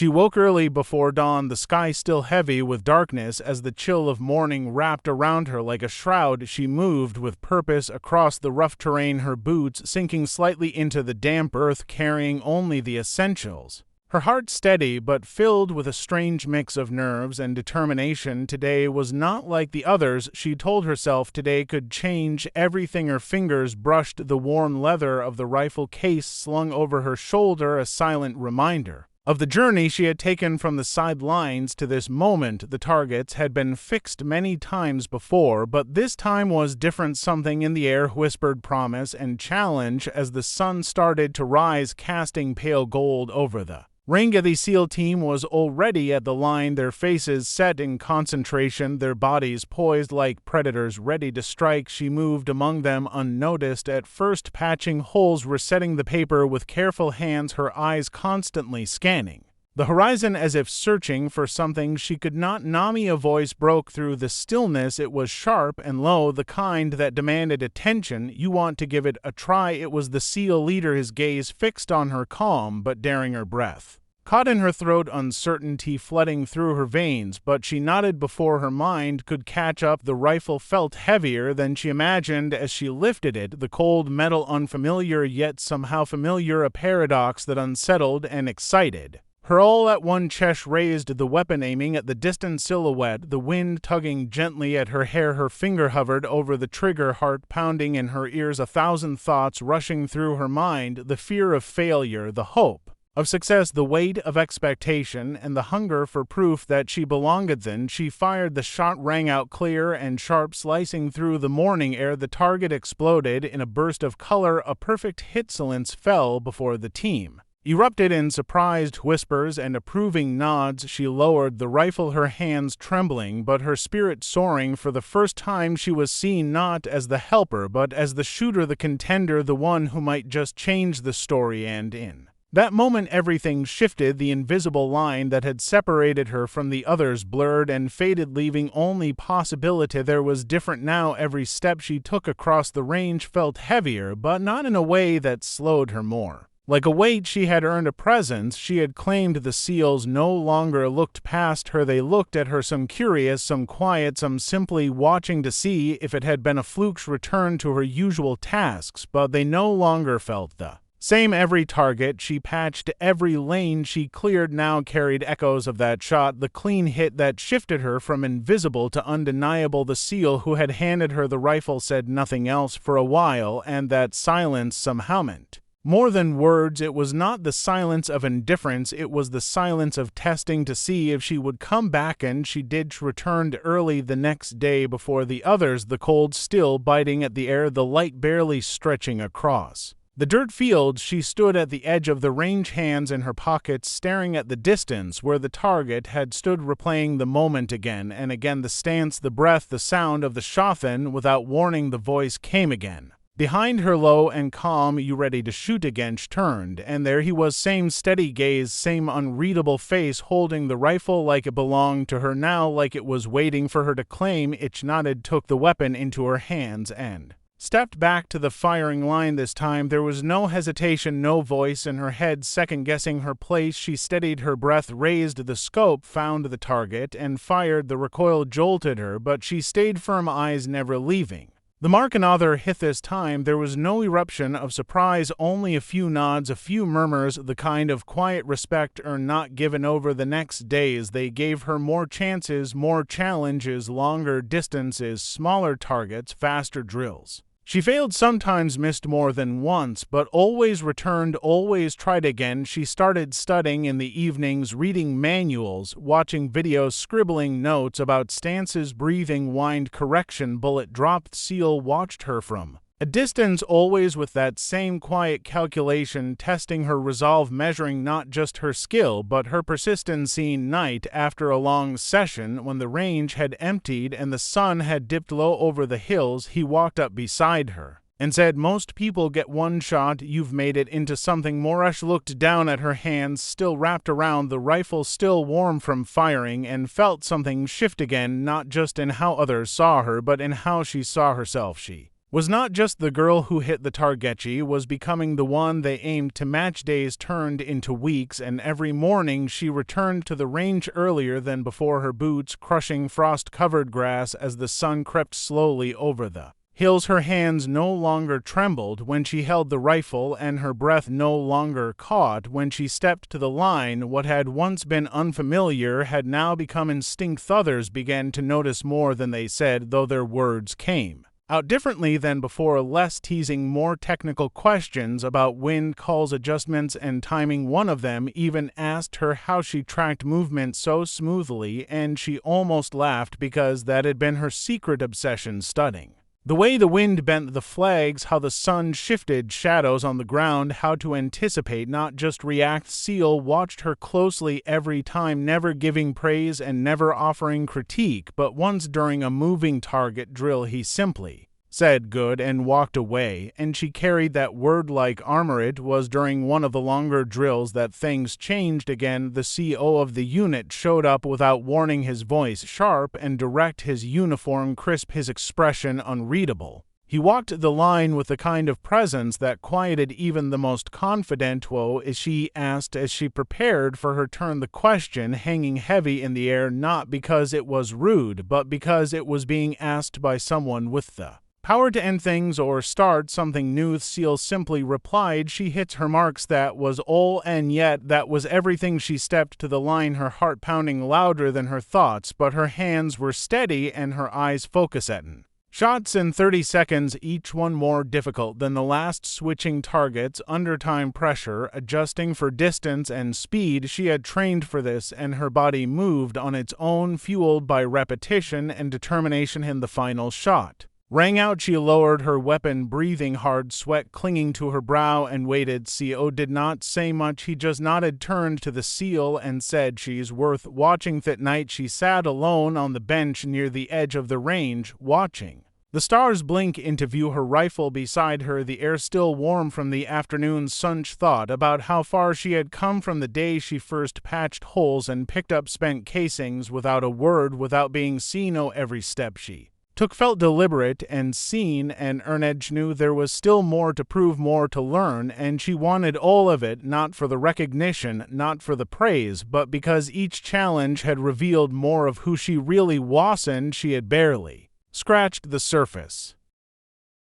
She woke early before dawn, the sky still heavy with darkness as the chill of morning wrapped around her like a shroud. She moved with purpose across the rough terrain, her boots sinking slightly into the damp earth, carrying only the essentials. Her heart steady but filled with a strange mix of nerves and determination. Today was not like the others, she told herself. Today could change everything. Her fingers brushed the warm leather of the rifle case slung over her shoulder, a silent reminder of the journey she had taken from the sidelines to this moment. The targets had been fixed many times before, but this time was different. Something in the air whispered promise and challenge as the sun started to rise, casting pale gold over the ring. The SEAL team was already at the line, their faces set in concentration, their bodies poised like predators ready to strike. She moved among them unnoticed at first, patching holes, resetting the paper with careful hands, her eyes constantly scanning the horizon as if searching for something she could not name. A voice broke through the stillness. It was sharp and low, the kind that demanded attention. You want to give it a try? It was the SEAL leader, his gaze fixed on her, calm but daring, her breath caught in her throat, uncertainty flooding through her veins, but she nodded before her mind could catch up. The rifle felt heavier than she imagined as she lifted it, the cold metal unfamiliar yet somehow familiar, a paradox that unsettled and excited her all at one. Chest raised, the weapon aiming at the distant silhouette, the wind tugging gently at her hair. Her finger hovered over the trigger, heart pounding in her ears, a thousand thoughts rushing through her mind, the fear of failure, the hope of success, the weight of expectation, and the hunger for proof that she belonged. Then she fired. The shot rang out clear and sharp, slicing through the morning air. The target exploded in a burst of color, a perfect hit. Silence fell before the team erupted in surprised whispers and approving nods. She lowered the rifle, her hands trembling but her spirit soaring. For the first time she was seen not as the helper but as the shooter, the contender, the one who might just change the story. And in that moment everything shifted. The invisible line that had separated her from the others blurred and faded, leaving only possibility. There was different now. Every step she took across the range felt heavier, but not in a way that slowed her. More like a weight, she had earned a presence she had claimed. The SEALs no longer looked past her, they looked at her, some curious, some quiet, some simply watching to see if it had been a fluke. She returned to her usual tasks, but they no longer felt the same. Every target she patched, every lane she cleared now carried echoes of that shot, the clean hit that shifted her from invisible to undeniable. The SEAL who had handed her the rifle said nothing else for a while, and that silence somehow meant more than words. It was not the silence of indifference, it was the silence of testing to see if she would come back, and she did. She returned early the next day before the others, the cold still biting at the air, the light barely stretching across the dirt fields. She stood at the edge of the range, hands in her pockets, staring at the distance where the target had stood, replaying the moment again and again, the stance, the breath, the sound of the shot. Then, without warning, the voice came again behind her, low and calm. You ready to shoot again? She turned, and there he was, same steady gaze, same unreadable face, holding the rifle like it belonged to her now, like it was waiting for her to claim it. She nodded, took the weapon into her hands, and stepped back to the firing line. This time there was no hesitation, no voice in her head second-guessing her place. She steadied her breath, raised the scope, found the target, and fired. The recoil jolted her, but she stayed firm, eyes never leaving the mark. Another hit. This time there was no eruption of surprise, only a few nods, a few murmurs, the kind of quiet respect earned, not given. Over the next days they gave her more chances, more challenges, longer distances, smaller targets, faster drills. She failed sometimes, missed more than once, but always returned, always tried again. She started studying in the evenings, reading manuals, watching videos, scribbling notes about stances, breathing, wind correction. Bullet dropped. SEAL watched her from a distance, always with that same quiet calculation, testing her resolve, measuring not just her skill but her persistency. Night after a long session, when the range had emptied and the sun had dipped low over the hills, he walked up beside her and said, "Most people get one shot, you've made it into something more." Rush looked down at her hands, still wrapped around the rifle, still warm from firing, and felt something shift again, not just in how others saw her but in how she saw herself. She was not just the girl who hit the targetchi, was becoming the one they aimed to. Match days turned into weeks, and every morning she returned to the range earlier than before, her boots crushing frost-covered grass as the sun crept slowly over the hills. Her hands no longer trembled when she held the rifle, and her breath no longer caught when she stepped to the line. What had once been unfamiliar had now become instinct. Others began to notice more than they said, though their words came out differently than before, less teasing, more technical questions about wind calls, adjustments, and timing. One of them even asked her how she tracked movement so smoothly, and she almost laughed because that had been her secret obsession: studying the way the wind bent the flags, how the sun shifted shadows on the ground, how to anticipate, not just react. Seal watched her closely every time, never giving praise and never offering critique, but once during a moving target drill he simply said good and walked away, and she carried that word like armor. It was during one of the longer drills that things changed again. The CO of the unit showed up without warning, his voice sharp and direct, his uniform crisp, his expression unreadable. He walked the line with the kind of presence that quieted even the most confident. "Whoa," she asked as she prepared for her turn, the question hanging heavy in the air, not because it was rude, but because it was being asked by someone with the power to end things or start something new. Seal simply replied, "She hits her marks." That was all, and yet that was everything. She stepped to the line, her heart pounding louder than her thoughts, but her hands were steady and her eyes focused on shots in 30 seconds, each one more difficult than the last, switching targets under time pressure, adjusting for distance and speed. She had trained for this, and her body moved on its own, fueled by repetition and determination. In the final shot rang out, she lowered her weapon, breathing hard, sweat clinging to her brow, and waited. CO did not say much. He just nodded, turned to the Seal, and said, "She's worth watching." That night she sat alone on the bench near the edge of the range, watching the stars blink into view, her rifle beside her, the air still warm from the afternoon sun. She thought about how far she had come from the day she first patched holes and picked up spent casings without a word, without being seen. Oh, every step she took felt deliberate and seen, and Ernest knew there was still more to prove, more to learn, and she wanted all of it, not for the recognition, not for the praise, but because each challenge had revealed more of who she really was, and she had barely scratched the surface.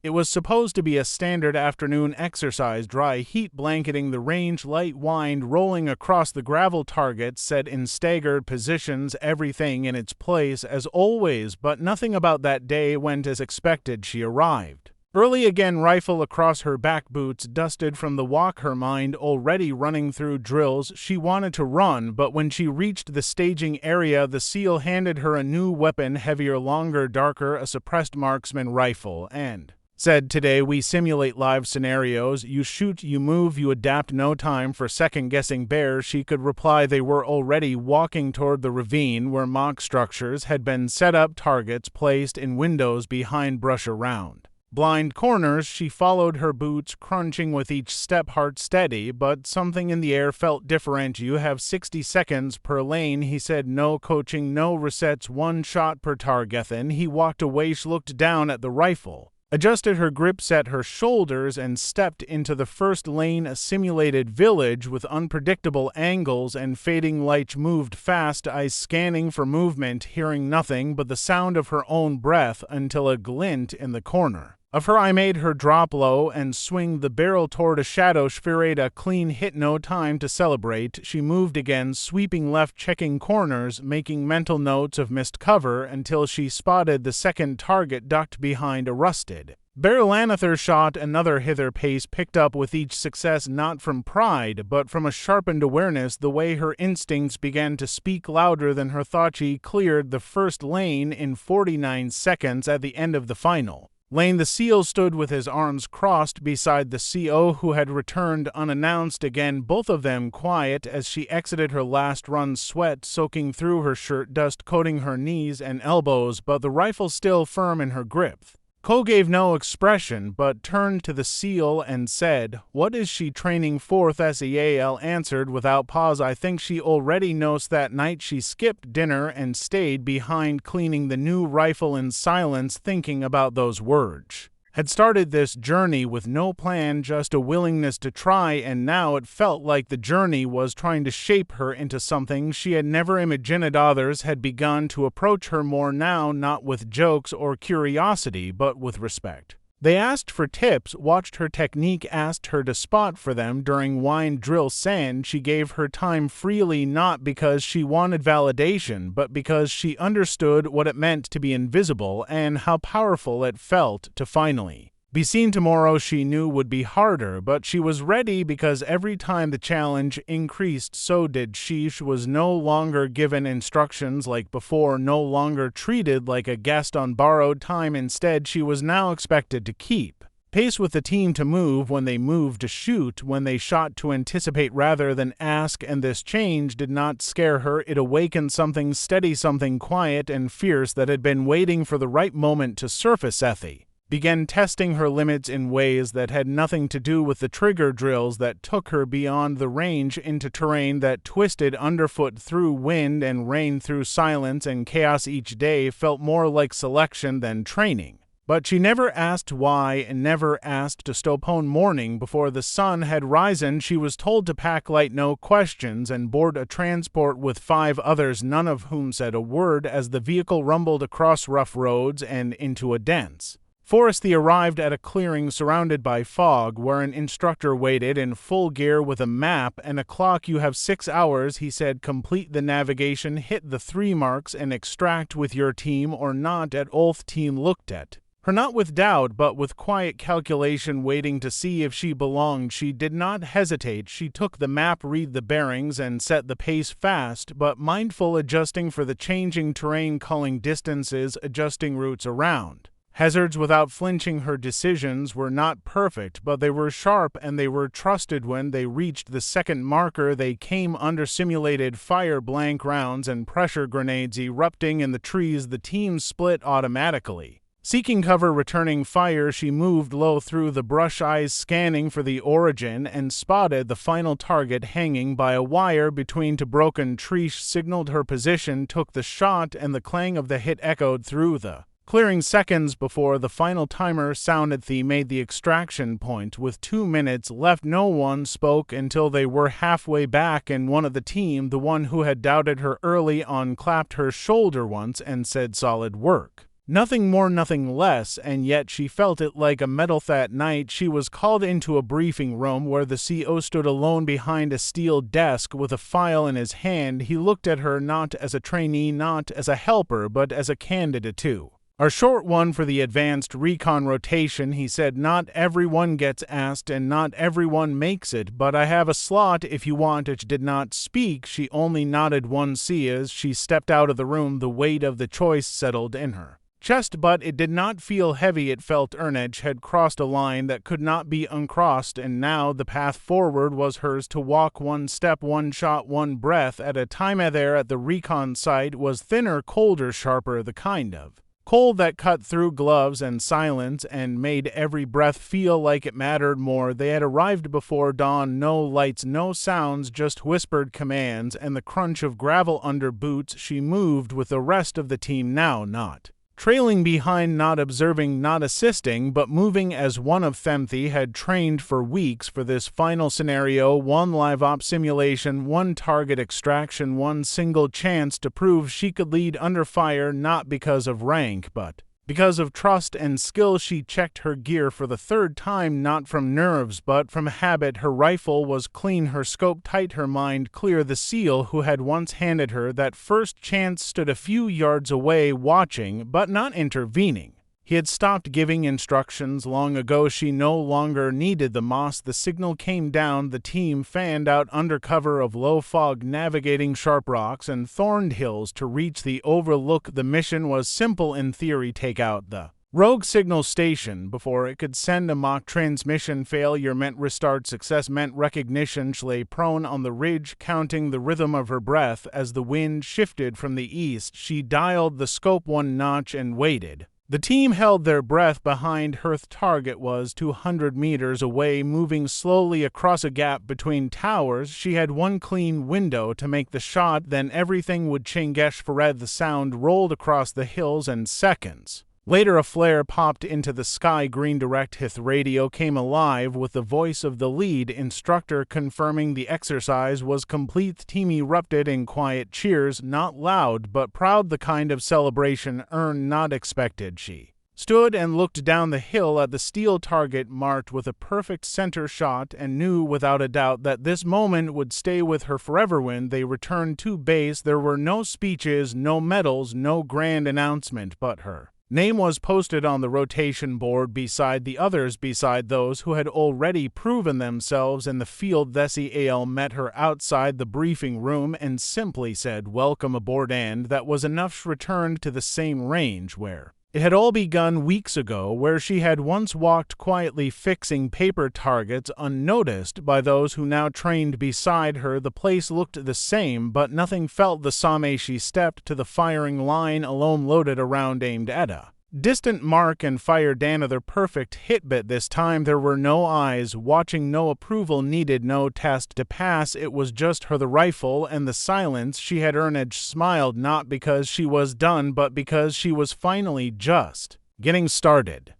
It was supposed to be a standard afternoon exercise, dry heat blanketing the range, light wind rolling across the gravel, targets set in staggered positions, everything in its place as always, but nothing about that day went as expected. She arrived early again, rifle across her back, boots dusted from the walk, her mind already running through drills. She wanted to run, but when she reached the staging area, the Seal handed her a new weapon, heavier, longer, darker, a suppressed marksman rifle, and said, "Today we simulate live scenarios. You shoot, you move, you adapt. No time for second-guessing." Bear, she could reply. They were already walking toward the ravine where mock structures had been set up, targets placed in windows behind brush around blind corners. She followed, her boots crunching with each step, heart steady, but something in the air felt different. "You have 60 seconds per lane," he said. "No coaching, no resets, one shot per target." Then he walked away. She looked down at the rifle, adjusted her grip, set her shoulders, and stepped into the first lane, a simulated village with unpredictable angles and fading lights. Moved fast, eyes scanning for movement, hearing nothing but the sound of her own breath, until a glint in the corner of her eye made her drop low and swing the barrel toward a shadow. Spherade, a clean hit, no time to celebrate. She moved again, sweeping left, checking corners, making mental notes of missed cover, until she spotted the second target ducked behind a rusted barrel. Another shot, another. Hither, pace picked up with each success, not from pride, but from a sharpened awareness. The way her instincts began to speak louder than her thought. She cleared the first lane in 49 seconds. At the end of the final lane, the Seal stood with his arms crossed beside the CO, who had returned unannounced again, both of them quiet as she exited her last run, sweat soaking through her shirt, dust coating her knees and elbows, but the rifle still firm in her grip. Cole gave no expression, but turned to the Seal and said, "What is she training for?" Seal answered without pause, "I think she already knows." That night she skipped dinner and stayed behind, cleaning the new rifle in silence, thinking about those words had started this journey with no plan, just a willingness to try, and now it felt like the journey was trying to shape her into something she had never imagined. Others had begun to approach her more now, not with jokes or curiosity, but with respect. They asked for tips, watched her technique, asked her to spot for them during wind drill sand. She gave her time freely, not because she wanted validation, but because she understood what it meant to be invisible and how powerful it felt to finally be seen. Tomorrow she knew would be harder, but she was ready because every time the challenge increased, so did she. She was no longer given instructions like before, no longer treated like a guest on borrowed time. Instead, she was now expected to keep pace with the team, to move when they moved, to shoot when they shot, to anticipate rather than ask. And this change did not scare her. It awakened something steady, something quiet and fierce that had been waiting for the right moment to surface. Effie began testing her limits in ways that had nothing to do with the trigger drills that took her beyond the range, into terrain that twisted underfoot, through wind and rain, through silence and chaos. Each day felt more like selection than training. But she never asked why and never asked to stop. Morning before the sun had risen, she was told to pack light, no questions, and board a transport with 5 others, none of whom said a word as the vehicle rumbled across rough roads and into a dense forest. They arrived at a clearing surrounded by fog, where an instructor waited in full gear with a map and a clock. "You have 6 hours," he said. "Complete the navigation, hit the 3 marks, and extract with your team or not." At Ulth team looked at her not with doubt, but with quiet calculation, waiting to see if she belonged. She did not hesitate. She took the map, read the bearings, and set the pace fast, but mindful, adjusting for the changing terrain, culling distances, adjusting routes around hazards without flinching. Her decisions were not perfect, but they were sharp and they were trusted. When they reached the 2nd marker, they came under simulated fire, blank rounds and pressure grenades erupting in the trees. The team split automatically, seeking cover, returning fire. She moved low through the brush, eyes scanning for the origin, and spotted the final target hanging by a wire between 2 broken trees. Signaled her position, took the shot, and the clang of the hit echoed through the clearing. Seconds before the final timer sounded, they made the extraction point. With 2 minutes left, no one spoke until they were halfway back, and one of the team, the one who had doubted her early on, clapped her shoulder once and said, "Solid work." Nothing more, nothing less, and yet she felt it like a medal. That night she was called into a briefing room where the CO stood alone behind a steel desk with a file in his hand. He looked at her not as a trainee, not as a helper, but as a candidate too. "A short one for the advanced recon rotation," he said. "Not everyone gets asked and not everyone makes it, but I have a slot if you want it." She did not speak. She only nodded once as she stepped out of the room. The weight of the choice settled in her chest, but it did not feel heavy. It felt earned. She had crossed a line that could not be uncrossed, and now the path forward was hers to walk, one step, one shot, one breath at a time. There at the recon site was thinner, colder, sharper, the kind of cold that cut through gloves and silence and made every breath feel like it mattered more. They had arrived before dawn. No lights, no sounds, just whispered commands and the crunch of gravel under boots. She moved with the rest of the team now, not trailing behind, not observing, not assisting, but moving as one of them. They had trained for weeks for this final scenario. 1 live op simulation, 1 target extraction, 1 single chance to prove she could lead under fire, not because of rank, but because of trust and skill. She checked her gear for the 3rd time, not from nerves, but from habit. Her rifle was clean, her scope tight, her mind clear. The SEAL who had once handed her that first chance stood a few yards away, watching, but not intervening. He had stopped giving instructions long ago. She no longer needed the moss. The signal came down. The team fanned out under cover of low fog, navigating sharp rocks and thorned hills to reach the overlook. The mission was simple in theory: take out the rogue signal station before it could send a mock transmission. Failure meant restart. Success meant recognition. She lay prone on the ridge, counting the rhythm of her breath as the wind shifted from the east. She dialed the scope 1 notch and waited. The team held their breath behind her. The target was 200 meters away, moving slowly across a gap between towers. She had 1 clean window to make the shot, then everything would change. Fared, the sound rolled across the hills, and seconds Later, a flare popped into the sky. Green Direct Hith radio came alive with the voice of the lead instructor confirming the exercise was complete. The team erupted in quiet cheers, not loud but proud, the kind of celebration Earn not expected. She stood and looked down the hill at the steel target marked with a perfect center shot and knew without a doubt that this moment would stay with her forever. When they returned to base, there were no speeches, no medals, no grand announcement, but her name was posted on the rotation board beside the others, beside those who had already proven themselves in the field. Thessie Al met her outside the briefing room and simply said, "Welcome aboard," and that was enough. She returned to the same range where it had all begun weeks ago, where she had once walked quietly fixing paper targets unnoticed by those who now trained beside her. The place looked the same, but nothing felt the same. She stepped to the firing line alone, loaded a round aimed at a distant mark and fired another perfect hit, but this time there were no eyes watching, no approval needed, no test to pass. It was just her, the rifle, and the silence. She had earned. Smiled, not because she was done, but because she was finally just getting started.